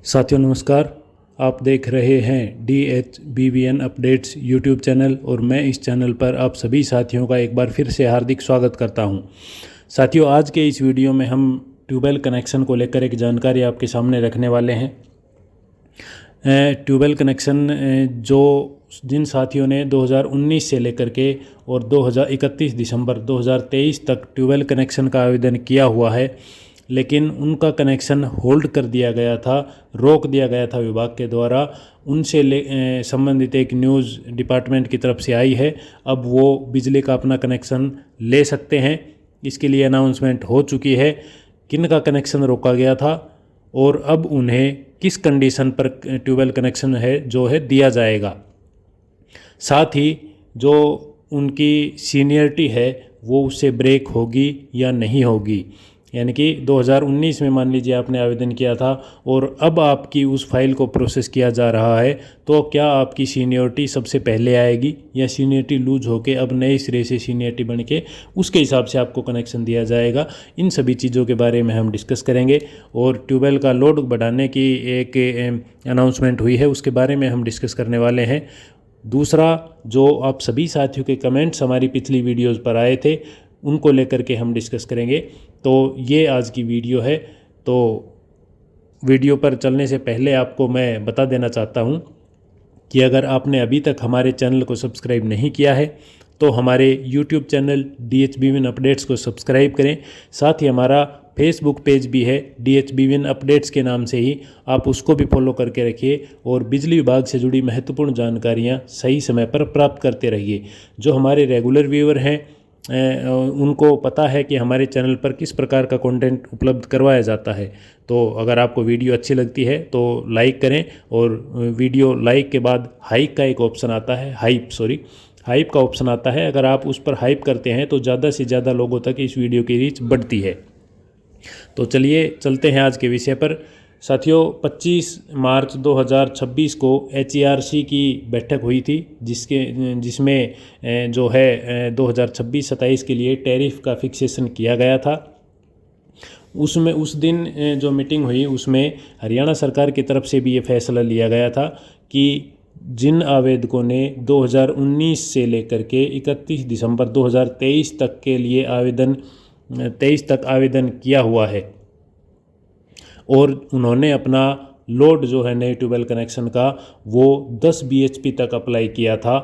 साथियों नमस्कार। आप देख रहे हैं DHBVN अपडेट्स यूट्यूब चैनल और मैं इस चैनल पर आप सभी साथियों का एक बार फिर से हार्दिक स्वागत करता हूं। साथियों आज के इस वीडियो में हम ट्यूबवेल कनेक्शन को लेकर एक जानकारी आपके सामने रखने वाले हैं। ट्यूबवेल कनेक्शन जो जिन साथियों ने 2019 से लेकर के और 31 दिसंबर 2023 तक ट्यूबवेल कनेक्शन का आवेदन किया हुआ है, लेकिन उनका कनेक्शन होल्ड कर दिया गया था, रोक दिया गया था विभाग के द्वारा, उनसे संबंधित एक न्यूज़ डिपार्टमेंट की तरफ से आई है। अब वो बिजली का अपना कनेक्शन ले सकते हैं। इसके लिए अनाउंसमेंट हो चुकी है किन का कनेक्शन रोका गया था और अब उन्हें किस कंडीशन पर ट्यूबवेल कनेक्शन जो है दिया जाएगा। साथ ही जो उनकी सीनियरिटी है वो उससे ब्रेक होगी या नहीं होगी। यानी कि 2019 में मान लीजिए आपने आवेदन किया था और अब आपकी उस फाइल को प्रोसेस किया जा रहा है, तो क्या आपकी सीनियरिटी सबसे पहले आएगी या सीनियरिटी लूज होकर अब नए सिरे से सीनियरिटी बन के उसके हिसाब से आपको कनेक्शन दिया जाएगा। इन सभी चीज़ों के बारे में हम डिस्कस करेंगे और ट्यूबवेल का लोड बढ़ाने की एक अनाउंसमेंट हुई है, उसके बारे में हम डिस्कस करने वाले हैं। दूसरा, जो आप सभी साथियों के कमेंट्स हमारी पिछली वीडियोज़ पर आए थे उनको लेकर के हम डिस्कस करेंगे। तो ये आज की वीडियो है। तो वीडियो पर चलने से पहले आपको मैं बता देना चाहता हूँ कि अगर आपने अभी तक हमारे चैनल को सब्सक्राइब नहीं किया है तो हमारे YouTube चैनल DHBVN अपडेट्स को सब्सक्राइब करें। साथ ही हमारा फेसबुक पेज भी है DHBVN अपडेट्स के नाम से ही, आप उसको भी फॉलो करके रखिए और बिजली विभाग से जुड़ी महत्वपूर्ण जानकारियाँ सही समय पर प्राप्त करते रहिए। जो हमारे रेगुलर व्यूअर हैं उनको पता है कि हमारे चैनल पर किस प्रकार का कंटेंट उपलब्ध करवाया जाता है। तो अगर आपको वीडियो अच्छी लगती है तो लाइक करें और वीडियो लाइक के बाद हाइप का एक ऑप्शन आता है, हाइप का ऑप्शन आता है। अगर आप उस पर हाइप करते हैं तो ज़्यादा से ज़्यादा लोगों तक इस वीडियो की रीच बढ़ती है। तो चलिए चलते हैं आज के विषय पर। साथियों 25 मार्च 2026 को HERC की बैठक हुई थी जिसमें जो है 2026-27 के लिए टैरिफ का फिक्सेशन किया गया था। उसमें उस दिन जो मीटिंग हुई उसमें हरियाणा सरकार की तरफ से भी ये फैसला लिया गया था कि जिन आवेदकों ने 2019 से लेकर के 31 दिसंबर 2023 तक के लिए 23 तक आवेदन किया हुआ है और उन्होंने अपना लोड जो है नए ट्यूबवेल कनेक्शन का वो 10 BHP तक अप्लाई किया था,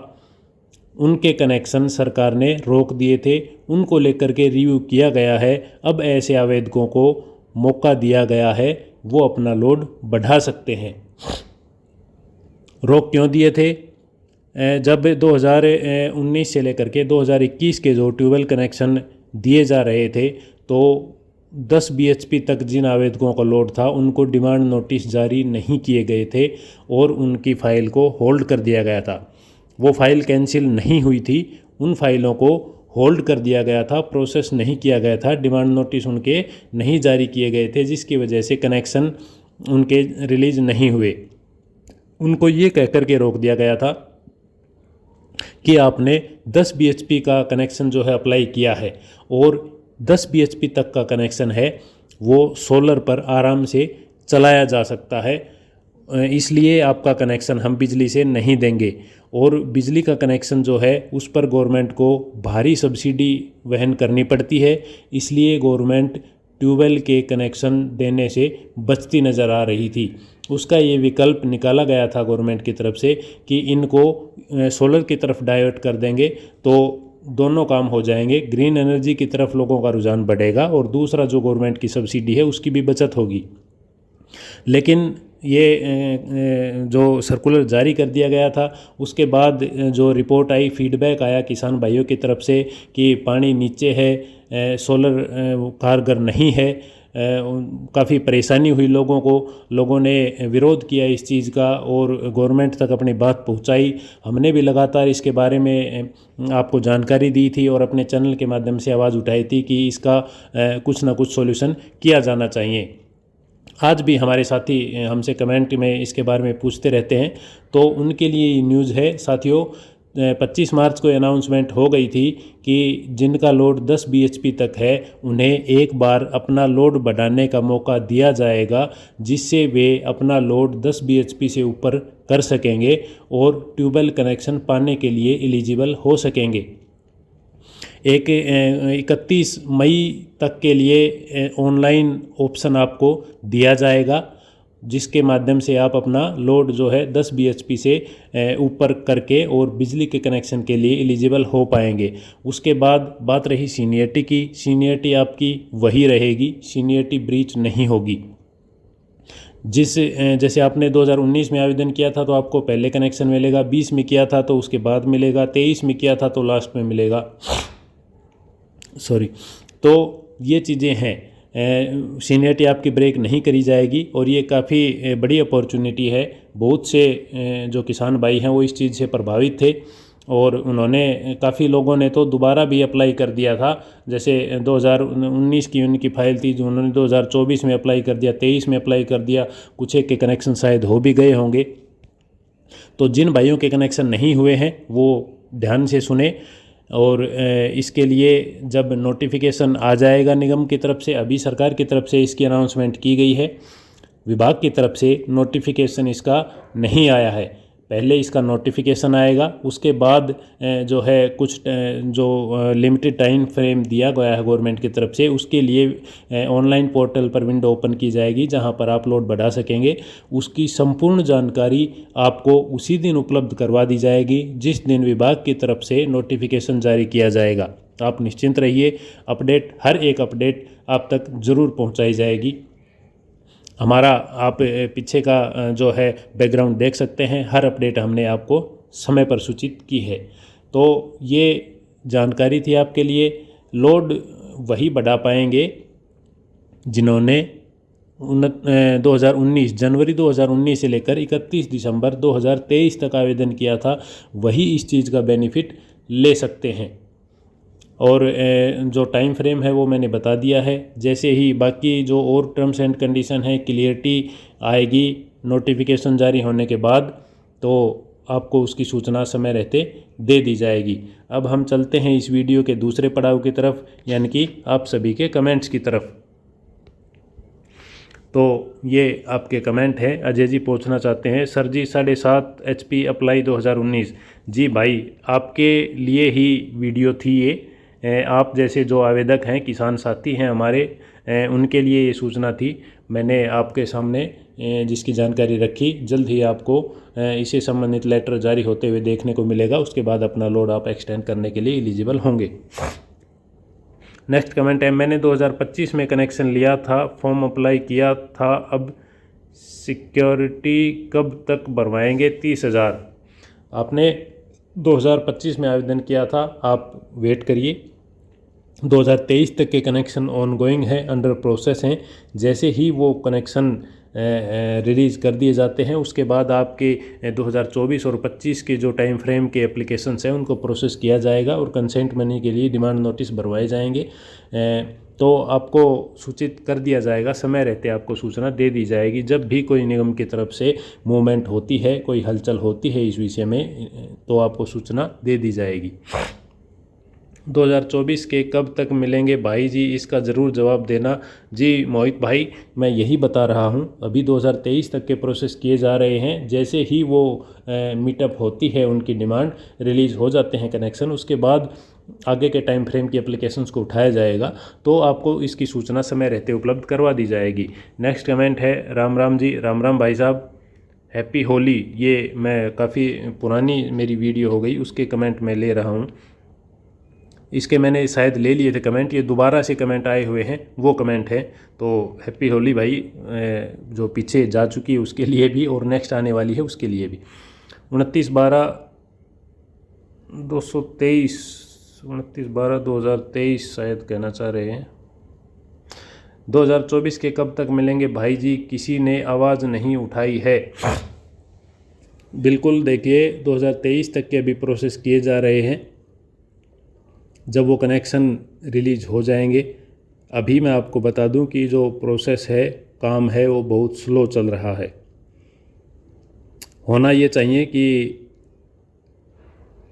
उनके कनेक्शन सरकार ने रोक दिए थे। उनको लेकर के रिव्यू किया गया है। अब ऐसे आवेदकों को मौका दिया गया है, वो अपना लोड बढ़ा सकते हैं। रोक क्यों दिए थे? जब 2019 से लेकर के 2021 के जो ट्यूबवेल कनेक्शन दिए जा रहे थे तो 10 BHP तक जिन आवेदकों का लोड था उनको डिमांड नोटिस जारी नहीं किए गए थे और उनकी फ़ाइल को होल्ड कर दिया गया था। वो फाइल कैंसिल नहीं हुई थी, उन फाइलों को होल्ड कर दिया गया था, प्रोसेस नहीं किया गया था, डिमांड नोटिस उनके नहीं जारी किए गए थे, जिसकी वजह से कनेक्शन उनके रिलीज़ नहीं हुए। उनको ये कह कर के रोक दिया गया था कि आपने 10 BHP का कनेक्शन जो है अप्लाई किया है और 10 BHP तक का कनेक्शन है वो सोलर पर आराम से चलाया जा सकता है, इसलिए आपका कनेक्शन हम बिजली से नहीं देंगे। और बिजली का कनेक्शन जो है उस पर गवर्नमेंट को भारी सब्सिडी वहन करनी पड़ती है, इसलिए गवर्नमेंट ट्यूबवेल के कनेक्शन देने से बचती नज़र आ रही थी। उसका ये विकल्प निकाला गया था गवर्नमेंट की तरफ से कि इनको सोलर की तरफ डाइवर्ट कर देंगे तो दोनों काम हो जाएंगे, ग्रीन एनर्जी की तरफ लोगों का रुझान बढ़ेगा और दूसरा जो गवर्नमेंट की सब्सिडी है उसकी भी बचत होगी। लेकिन ये जो सर्कुलर जारी कर दिया गया था उसके बाद जो रिपोर्ट आई, फीडबैक आया किसान भाइयों की तरफ से कि पानी नीचे है, सोलर कारगर नहीं है, काफ़ी परेशानी हुई लोगों को, लोगों ने विरोध किया इस चीज़ का और गवर्नमेंट तक अपनी बात पहुंचाई। हमने भी लगातार इसके बारे में आपको जानकारी दी थी और अपने चैनल के माध्यम से आवाज़ उठाई थी कि इसका कुछ ना कुछ सॉल्यूशन किया जाना चाहिए। आज भी हमारे साथी हमसे कमेंट में इसके बारे में पूछते रहते हैं, तो उनके लिए ये न्यूज़ है। साथियों 25 मार्च को अनाउंसमेंट हो गई थी कि जिनका लोड 10 bhp तक है उन्हें एक बार अपना लोड बढ़ाने का मौका दिया जाएगा, जिससे वे अपना लोड 10 bhp से ऊपर कर सकेंगे और ट्यूबवेल कनेक्शन पाने के लिए एलिजिबल हो सकेंगे। 31 मई तक के लिए ऑनलाइन ऑप्शन आपको दिया जाएगा, जिसके माध्यम से आप अपना लोड जो है 10 bhp से ऊपर करके और बिजली के कनेक्शन के लिए एलिजिबल हो पाएंगे। उसके बाद बात रही सीनियरिटी की। सीनियरिटी आपकी वही रहेगी, सीनियरिटी ब्रीच नहीं होगी। जैसे आपने 2019 में आवेदन किया था तो आपको पहले कनेक्शन मिलेगा, 20 में किया था तो उसके बाद मिलेगा, 23 में किया था तो लास्ट में मिलेगा। तो ये चीज़ें हैं, सीनियरिटी आपकी ब्रेक नहीं करी जाएगी और ये काफ़ी बड़ी अपॉर्चुनिटी है। बहुत से जो किसान भाई हैं वो इस चीज़ से प्रभावित थे और उन्होंने, काफ़ी लोगों ने तो दोबारा भी अप्लाई कर दिया था। जैसे 2019 की उनकी फाइल थी जो उन्होंने 2024 में अप्लाई कर दिया, 23 में अप्लाई कर दिया, कुछ एक के कनेक्शन शायद हो भी गए होंगे। तो जिन भाइयों के कनेक्शन नहीं हुए हैं वो ध्यान से सुने और इसके लिए जब नोटिफिकेशन आ जाएगा निगम की तरफ से, अभी सरकार की तरफ से इसकी अनाउंसमेंट की गई है, विभाग की तरफ से नोटिफिकेशन इसका नहीं आया है। पहले इसका नोटिफिकेशन आएगा, उसके बाद जो है कुछ जो लिमिटेड टाइम फ्रेम दिया गया है गवर्नमेंट की तरफ से, उसके लिए ऑनलाइन पोर्टल पर विंडो ओपन की जाएगी जहां पर आप लोड बढ़ा सकेंगे। उसकी संपूर्ण जानकारी आपको उसी दिन उपलब्ध करवा दी जाएगी जिस दिन विभाग की तरफ से नोटिफिकेशन जारी किया जाएगा। आप निश्चिंत रहिए, अपडेट, हर एक अपडेट आप तक ज़रूर पहुँचाई जाएगी। हमारा आप पीछे का जो है बैकग्राउंड देख सकते हैं, हर अपडेट हमने आपको समय पर सूचित की है। तो ये जानकारी थी आपके लिए। लोड वही बढ़ा पाएंगे जिन्होंने 2019 जनवरी 2019 से लेकर 31 दिसंबर 2023 तक आवेदन किया था, वही इस चीज़ का बेनिफिट ले सकते हैं। और जो टाइम फ्रेम है वो मैंने बता दिया है। जैसे ही बाकी जो और टर्म्स एंड कंडीशन है, क्लियरिटी आएगी नोटिफिकेशन जारी होने के बाद, तो आपको उसकी सूचना समय रहते दे दी जाएगी। अब हम चलते हैं इस वीडियो के दूसरे पड़ाव की तरफ, यानी कि आप सभी के कमेंट्स की तरफ। तो ये आपके कमेंट हैं। अजय जी पूछना चाहते हैं, सर जी 7.5 HP अप्लाई 2019। जी भाई, आपके लिए ही वीडियो थी ये। आप जैसे जो आवेदक हैं, किसान साथी हैं हमारे, उनके लिए ये सूचना थी। मैंने आपके सामने जिसकी जानकारी रखी। जल्द ही आपको इसे संबंधित लेटर जारी होते हुए देखने को मिलेगा। उसके बाद अपना लोड आप एक्सटेंड करने के लिए एलिजिबल होंगे। नेक्स्ट कमेंट है, मैंने 2025 में कनेक्शन लिया था, फॉर्म अप्लाई किया था, अब सिक्योरिटी कब तक भरवाएंगे? 30,000। आपने 2025 में आवेदन किया था, आप वेट करिए। 2023 तक के कनेक्शन ऑनगोइंग है, अंडर प्रोसेस हैं। जैसे ही वो कनेक्शन रिलीज़ कर दिए जाते हैं, उसके बाद आपके 2024 और 25 के जो टाइम फ्रेम के एप्लीकेशंस हैं उनको प्रोसेस किया जाएगा और कंसेंट मनी के लिए डिमांड नोटिस भरवाए जाएंगे। तो आपको सूचित कर दिया जाएगा, समय रहते आपको सूचना दे दी जाएगी। जब भी कोई निगम की तरफ से मूवमेंट होती है, कोई हलचल होती है इस विषय में, तो आपको सूचना दे दी जाएगी। 2024 के कब तक मिलेंगे भाई जी, इसका ज़रूर जवाब देना। जी मोहित भाई, मैं यही बता रहा हूँ, अभी 2023 तक के प्रोसेस किए जा रहे हैं। जैसे ही वो मीटअप होती है, उनकी डिमांड रिलीज़ हो जाते हैं कनेक्शन, उसके बाद आगे के टाइम फ्रेम की एप्लीकेशंस को उठाया जाएगा, तो आपको इसकी सूचना समय रहते उपलब्ध करवा दी जाएगी। नेक्स्ट कमेंट है, राम राम जी। राम राम भाई साहब, हैप्पी होली। ये मैं काफ़ी पुरानी मेरी वीडियो हो गई, उसके कमेंट मैं ले रहा हूँ। इसके मैंने शायद ले लिए थे कमेंट, ये दोबारा से कमेंट आए हुए हैं, वो कमेंट है। तो हैप्पी होली भाई, जो पीछे जा चुकी है उसके लिए भी और नेक्स्ट आने वाली है उसके लिए भी। 29/12/2023 शायद कहना चाह रहे हैं। 2024 के कब तक मिलेंगे भाई जी, किसी ने आवाज़ नहीं उठाई है। बिल्कुल, देखिए 2023 तक के अभी प्रोसेस किए जा रहे हैं। जब वो कनेक्शन रिलीज हो जाएंगे, अभी मैं आपको बता दूं कि जो प्रोसेस है, काम है, वो बहुत स्लो चल रहा है। होना ये चाहिए कि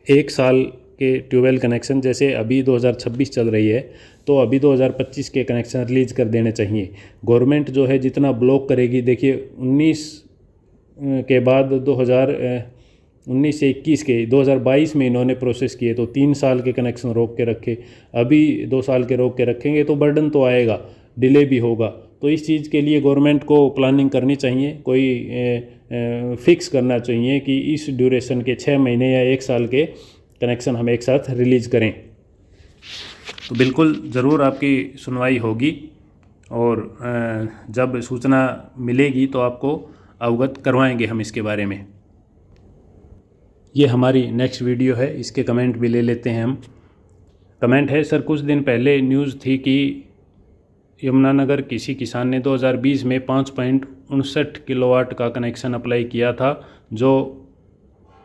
1 साल के ट्यूबवेल कनेक्शन, जैसे अभी 2026 चल रही है तो अभी 2025 के कनेक्शन रिलीज कर देने चाहिए। गवर्नमेंट जो है जितना ब्लॉक करेगी, देखिए 19 के बाद 2019 से 21 के 2022 में इन्होंने प्रोसेस किए तो 3 साल के कनेक्शन रोक के रखे, अभी 2 साल के रोक के रखेंगे तो बर्डन तो आएगा, डिले भी होगा। तो इस चीज़ के लिए गवर्नमेंट को प्लानिंग करनी चाहिए, कोई फिक्स करना चाहिए कि इस ड्यूरेशन के 6 महीने या 1 साल के कनेक्शन हम एक साथ रिलीज़ करें। तो बिल्कुल ज़रूर आपकी सुनवाई होगी और जब सूचना मिलेगी तो आपको अवगत करवाएंगे हम इसके बारे में। ये हमारी नेक्स्ट वीडियो है, इसके कमेंट भी ले लेते हैं हम। कमेंट है, सर कुछ दिन पहले न्यूज़ थी कि यमुनानगर किसी किसान ने 2020 में 5.59 किलोवाट का कनेक्शन अप्लाई किया था, जो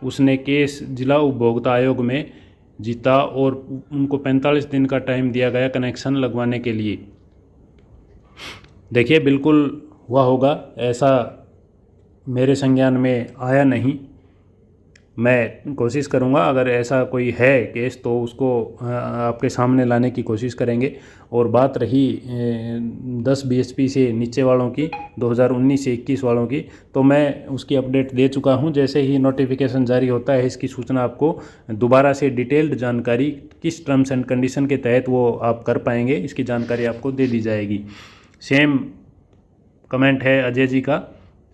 उसने केस जिला उपभोक्ता आयोग में जीता और उनको 45 दिन का टाइम दिया गया कनेक्शन लगवाने के लिए। देखिए बिल्कुल हुआ होगा, ऐसा मेरे संज्ञान में आया नहीं। मैं कोशिश करूंगा, अगर ऐसा कोई है केस तो उसको आपके सामने लाने की कोशिश करेंगे। और बात रही 10 BHP से नीचे वालों की, 2019 से 21 वालों की, तो मैं उसकी अपडेट दे चुका हूं। जैसे ही नोटिफिकेशन जारी होता है इसकी सूचना आपको दोबारा से डिटेल्ड जानकारी, किस टर्म्स एंड कंडीशन के तहत वो आप कर पाएंगे, इसकी जानकारी आपको दे दी जाएगी। सेम कमेंट है अजय जी का,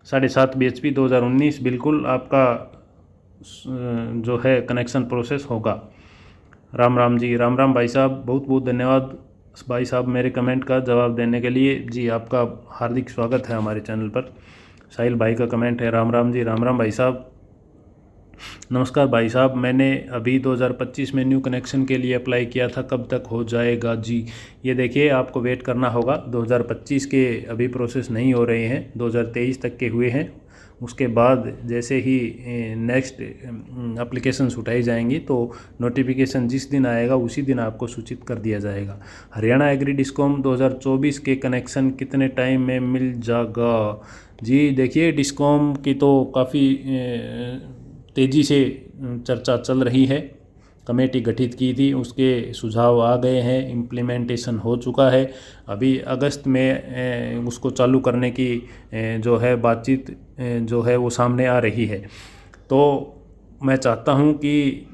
7.5 BHP 2019 बिल्कुल आपका जो है कनेक्शन प्रोसेस होगा। राम राम जी, राम राम भाई साहब, बहुत बहुत धन्यवाद भाई साहब मेरे कमेंट का जवाब देने के लिए। जी आपका हार्दिक स्वागत है हमारे चैनल पर। साहिल भाई का कमेंट है, राम राम जी, राम राम भाई साहब। नमस्कार भाई साहब, मैंने अभी 2025 में न्यू कनेक्शन के लिए अप्लाई किया था, कब तक हो जाएगा जी? ये देखिए आपको वेट करना होगा, 2025 के अभी प्रोसेस नहीं हो रहे हैं, 2023 तक के हुए हैं। उसके बाद जैसे ही नेक्स्ट एप्लीकेशंस उठाई जाएंगी तो नोटिफिकेशन जिस दिन आएगा उसी दिन आपको सूचित कर दिया जाएगा। हरियाणा एग्री डिस्कॉम 2024 के कनेक्शन कितने टाइम में मिल जाएगा जी? देखिए डिस्कॉम की तो काफ़ी तेज़ी से चर्चा चल रही है। कमेटी गठित की थी, उसके सुझाव आ गए हैं, इम्प्लीमेंटेशन हो चुका है। अभी अगस्त में उसको चालू करने की जो है बातचीत जो है वो सामने आ रही है। तो मैं चाहता हूं कि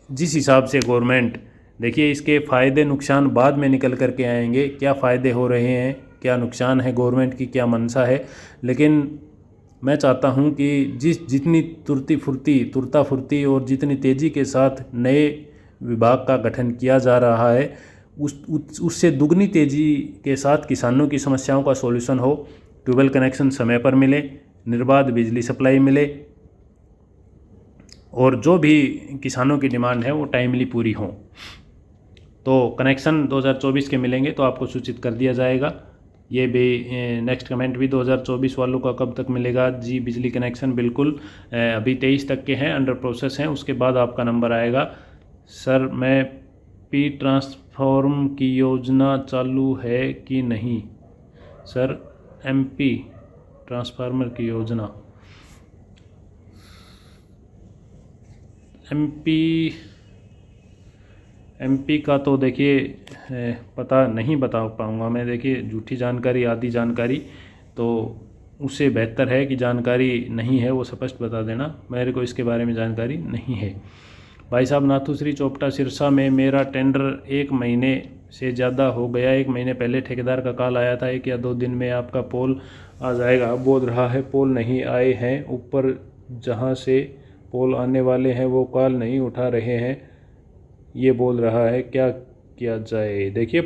जिस हिसाब से गवर्नमेंट, देखिए इसके फ़ायदे नुकसान बाद में निकल कर के आएंगे, क्या फ़ायदे हो रहे हैं, क्या नुकसान है, गवर्नमेंट की क्या मंशा है। लेकिन मैं चाहता हूं कि जितनी तुरता फुर्ती और जितनी तेज़ी के साथ नए विभाग का गठन किया जा रहा है उससे दुगनी तेज़ी के साथ किसानों की समस्याओं का सॉल्यूशन हो, ट्यूबवेल कनेक्शन समय पर मिले, निर्बाध बिजली सप्लाई मिले और जो भी किसानों की डिमांड है वो टाइमली पूरी हो। तो कनेक्शन 2024 के मिलेंगे तो आपको सूचित कर दिया जाएगा। ये भी नेक्स्ट कमेंट भी 2024 वालों का कब तक मिलेगा जी? बिजली कनेक्शन बिल्कुल अभी 23 तक के हैं, अंडर प्रोसेस हैं, उसके बाद आपका नंबर आएगा। सर मैं पी ट्रांसफॉर्म की योजना चालू है कि नहीं? सर MP ट्रांसफार्मर की योजना, MP का तो देखिए पता नहीं बता पाऊँगा मैं। देखिए झूठी जानकारी, आधी जानकारी, तो उससे बेहतर है कि जानकारी नहीं है वो स्पष्ट बता देना, मेरे को इसके बारे में जानकारी नहीं है। भाई साहब नाथुश्री चोपटा सिरसा में मेरा टेंडर 1 महीने से ज़्यादा हो गया। 1 महीने पहले ठेकेदार का कॉल आया था 1 या 2 दिन में आपका पोल आ जाएगा, बोल रहा है पोल नहीं आए हैं, ऊपर जहां से पोल आने वाले हैं वो कॉल नहीं उठा रहे हैं, ये बोल रहा है, क्या किया जाए? देखिए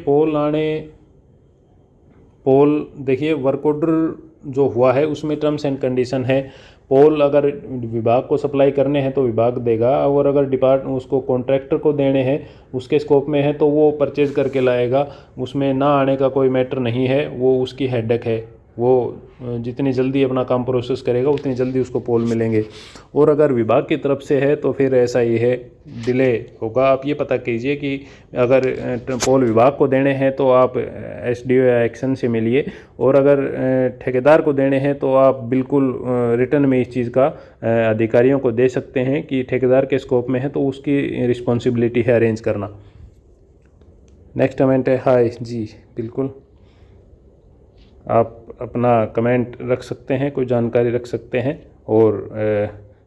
देखिए वर्क ऑर्डर जो हुआ है उसमें टर्म्स एंड कंडीशन है। पोल अगर विभाग को सप्लाई करने हैं तो विभाग देगा, और अगर उसको कॉन्ट्रैक्टर को देने हैं उसके स्कोप में है तो वो परचेज करके लाएगा, उसमें ना आने का कोई मैटर नहीं है, वो उसकी हेडेक है। वो जितनी जल्दी अपना काम प्रोसेस करेगा उतनी जल्दी उसको पोल मिलेंगे। और अगर विभाग की तरफ से है तो फिर ऐसा ही है, डिले होगा। आप ये पता कीजिए कि अगर पोल विभाग को देने हैं तो आप एसडीओ या एक्शन से मिलिए, और अगर ठेकेदार को देने हैं तो आप बिल्कुल रिटर्न में इस चीज़ का अधिकारियों को दे सकते हैं कि ठेकेदार के स्कोप में है तो उसकी रिस्पॉन्सिबिलिटी है अरेंज करना। नेक्स्ट कमेंट है, हाय जी, बिल्कुल आप अपना कमेंट रख सकते हैं, कोई जानकारी रख सकते हैं, और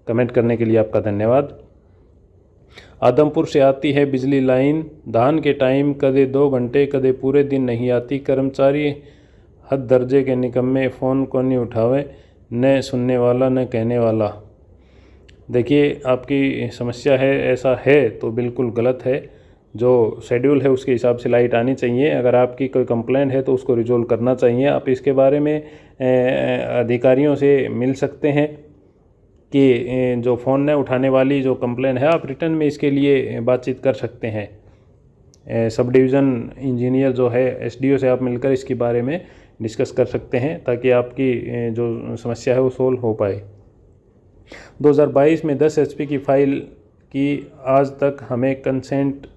कमेंट करने के लिए आपका धन्यवाद। आदमपुर से आती है बिजली लाइन, धान के टाइम कदे 2 घंटे कदे पूरे दिन नहीं आती, कर्मचारी हद दर्जे के निकम्मे, फ़ोन को नहीं उठावे, न सुनने वाला न कहने वाला। देखिए आपकी समस्या है, ऐसा है तो बिल्कुल गलत है। जो शेड्यूल है उसके हिसाब से लाइट आनी चाहिए। अगर आपकी कोई कंप्लेंट है तो उसको रिजोल्व करना चाहिए। आप इसके बारे में अधिकारियों से मिल सकते हैं कि जो फ़ोन न उठाने वाली जो कंप्लेंट है, आप रिटर्न में इसके लिए बातचीत कर सकते हैं। सब डिवीज़न इंजीनियर जो है एसडीओ से आप मिलकर इसके बारे में डिस्कस कर सकते हैं ताकि आपकी जो समस्या है वो सोल्व हो पाए। 2022 में 10 एचपी की फाइल की, आज तक हमें कंसेंट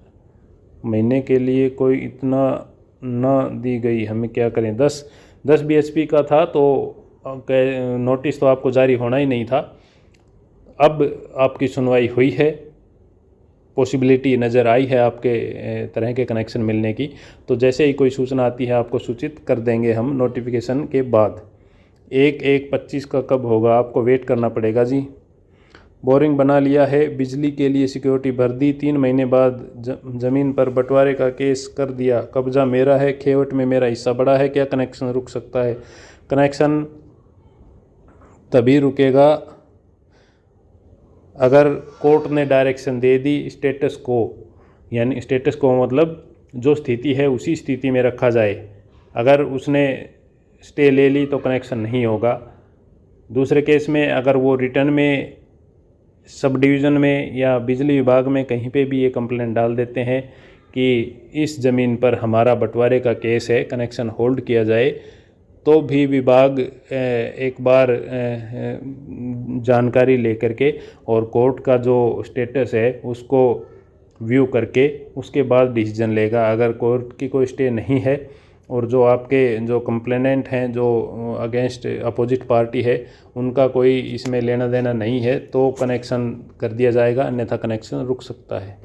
महीने के लिए कोई इतना न दी गई, हमें क्या करें। 10 बीएचपी का था तो नोटिस तो आपको जारी होना ही नहीं था। अब आपकी सुनवाई हुई है, पॉसिबिलिटी नज़र आई है आपके तरह के कनेक्शन मिलने की, तो जैसे ही कोई सूचना आती है आपको सूचित कर देंगे हम नोटिफिकेशन के बाद। 1/1/25 का कब होगा, आपको वेट करना पड़ेगा जी। बोरिंग बना लिया है, बिजली के लिए सिक्योरिटी भर दी, 3 महीने बाद ज़मीन पर बंटवारे का केस कर दिया, कब्जा मेरा है, खेवट में मेरा हिस्सा बड़ा है, क्या कनेक्शन रुक सकता है। कनेक्शन तभी रुकेगा अगर कोर्ट ने डायरेक्शन दे दी स्टेटस को, यानी स्टेटस को मतलब जो स्थिति है उसी स्थिति में रखा जाए। अगर उसने स्टे ले ली तो कनेक्शन नहीं होगा। दूसरे केस में अगर वो रिटर्न में सब डिवीज़न में या बिजली विभाग में कहीं पे भी ये कंप्लेंट डाल देते हैं कि इस ज़मीन पर हमारा बंटवारे का केस है, कनेक्शन होल्ड किया जाए, तो भी विभाग एक बार जानकारी लेकर के और कोर्ट का जो स्टेटस है उसको व्यू करके उसके बाद डिसीजन लेगा। अगर कोर्ट की कोई स्टे नहीं है और जो आपके जो कंप्लेनेंट हैं, जो अगेंस्ट अपोजिट पार्टी है, उनका कोई इसमें लेना देना नहीं है तो कनेक्शन कर दिया जाएगा, अन्यथा कनेक्शन रुक सकता है।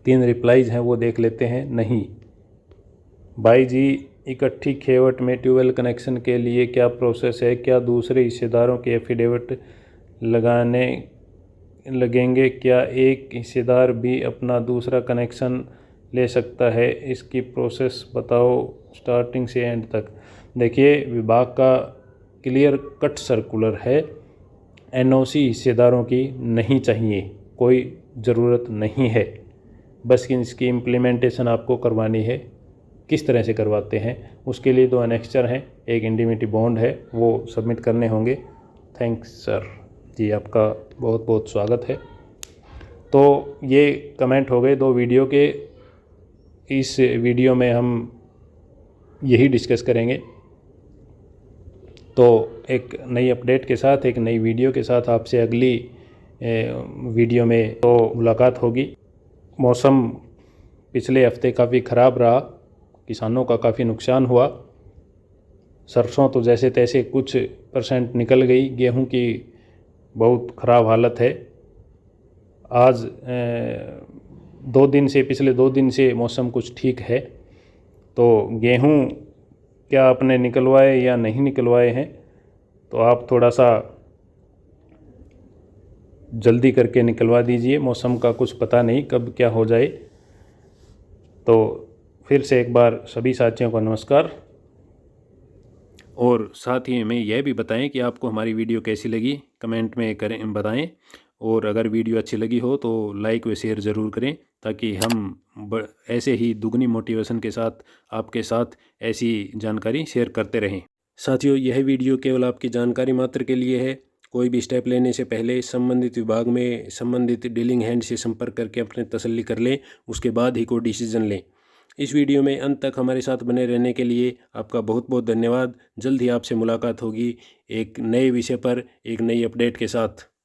3 रिप्लाईज हैं वो देख लेते हैं। नहीं भाई जी, इकट्ठी खेवट में ट्यूबवेल कनेक्शन के लिए क्या प्रोसेस है, क्या दूसरे हिस्सेदारों के एफिडेविट लगाने लगेंगे, क्या एक हिस्सेदार भी अपना दूसरा कनेक्शन ले सकता है, इसकी प्रोसेस बताओ स्टार्टिंग से एंड तक। देखिए विभाग का क्लियर कट सर्कुलर है, एनओसी हिस्सेदारों की नहीं चाहिए, कोई ज़रूरत नहीं है, बस इसकी इम्प्लीमेंटेशन आपको करवानी है। किस तरह से करवाते हैं उसके लिए 2 एनेक्स्चर हैं, एक इंडिमिटी बॉन्ड है, वो सबमिट करने होंगे। थैंक्स सर जी, आपका बहुत बहुत स्वागत है। तो ये कमेंट हो गए 2 वीडियो के। इस वीडियो में हम यही डिस्कस करेंगे। तो एक नई अपडेट के साथ, एक नई वीडियो के साथ आपसे अगली वीडियो में तो मुलाकात होगी। मौसम पिछले हफ्ते काफ़ी ख़राब रहा, किसानों का काफ़ी नुकसान हुआ। सरसों तो जैसे तैसे कुछ % निकल गई, गेहूं की बहुत ख़राब हालत है। आज 2 दिन से, पिछले 2 दिन से मौसम कुछ ठीक है। तो गेहूं क्या आपने निकलवाए या नहीं निकलवाए हैं, तो आप थोड़ा सा जल्दी करके निकलवा दीजिए। मौसम का कुछ पता नहीं कब क्या हो जाए। तो फिर से एक बार सभी साथियों को नमस्कार, और साथ ही हमें यह भी बताएं कि आपको हमारी वीडियो कैसी लगी, कमेंट में करें, बताएं। और अगर वीडियो अच्छी लगी हो तो लाइक व शेयर ज़रूर करें, ताकि हम ऐसे ही दुगनी मोटिवेशन के साथ आपके साथ ऐसी जानकारी शेयर करते रहें। साथियों, यह वीडियो केवल आपकी जानकारी मात्र के लिए है। कोई भी स्टेप लेने से पहले संबंधित विभाग में संबंधित डीलिंग हैंड से संपर्क करके अपने तसल्ली कर लें, उसके बाद ही कोई डिसीजन लें। इस वीडियो में अंत तक हमारे साथ बने रहने के लिए आपका बहुत बहुत धन्यवाद। जल्द ही आपसे मुलाकात होगी एक नए विषय पर, एक नई अपडेट के साथ।